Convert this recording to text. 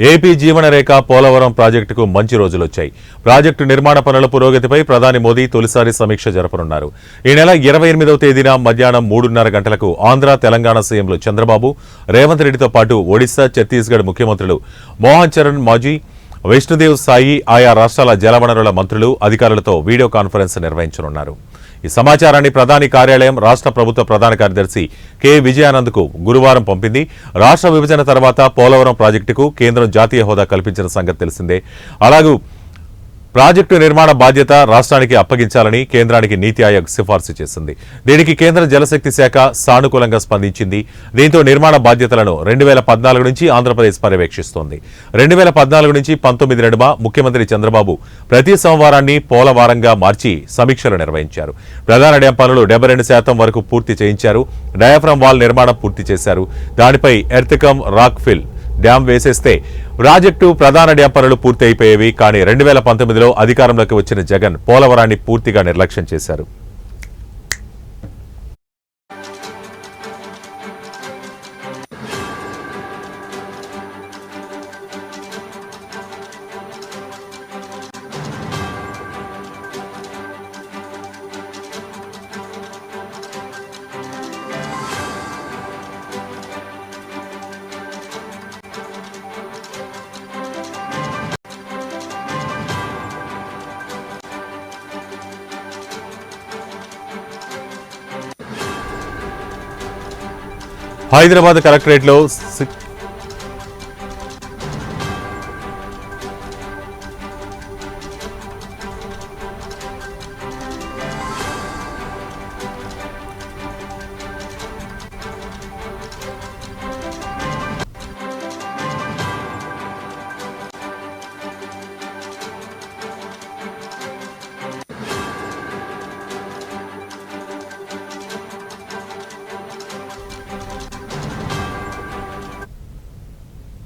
AP జీవనరేఖ Polavaram ప్రాజెక్టుకు మంచి రోజులొచ్చాయి. Project నిర్మాణ పనుల పురోగతిపై ప్రధాని మోదీ తొలిసారి సమీక్ష జరపనున్నారు. ఈ నెల 28వ తేదీన మధ్యాహ్నం 3:30 గంటలకు ఆంధ్ర, తెలంగాణ సీఎంలు చంద్రబాబు, రేవంత్ రెడ్డితో పాటు ఒడిశా, ఛత్తీస్గఢ్ ముఖ్యమంత్రులు మోహన్ చరణ్ మాజీ, వైష్ణుదేవ్ సాయి, ఆయా రాష్ట్రాల జలవనరుల మంత్రులు, అధికారులతో వీడియో కాన్ఫరెన్స్ నిర్వహించనున్నారు. ఈ సమాచారాన్ని ప్రధాని కార్యాలయం రాష్ట్ర ప్రభుత్వ ప్రధాన కార్యదర్శి కె విజయానంద్కు గురువారం పంపింది. రాష్ట్ర విభజన తర్వాత పోలవరం ప్రాజెక్టుకు కేంద్రం జాతీయ హోదా కల్పించిన సంగతి తెలిసిందే. అలాగే ప్రాజెక్టు నిర్మాణ బాధ్యత రాష్ట్రానికి అప్పగించాలని కేంద్రానికి నీతి ఆయోగ్ సిఫార్సు చేసింది. దీనికి కేంద్ర జలశక్తి శాఖ సానుకూలంగా స్పందించింది. దీంతో నిర్మాణ బాధ్యతలను 2014 నుంచి ఆంధ్రప్రదేశ్ పర్యవేక్షిస్తోంది. 2014 నుంచి 19 నడుమ ముఖ్యమంత్రి చంద్రబాబు ప్రతి సోమవారాన్ని పోలవారంగా మార్చి సమీక్షలు నిర్వహించారు. ప్రధాన డ్యాం పనులు 72% వరకు పూర్తి చేయించారు. డయాఫ్రమ్ వాల్ నిర్మాణం పూర్తి చేశారు. దానిపై ఎర్త్కమ్ రాక్ ఫిల్ డ్యాం వేసేస్తే ప్రాజెక్టు ప్రధాన డ్యాం పనులు పూర్తి అయిపోయేవి. కానీ 2019లో అధికారంలోకి వచ్చిన జగన్ పోలవరాన్ని పూర్తిగా నిర్లక్ష్యం చేశారు. హైదరాబాద్ కలెక్టరేట్లో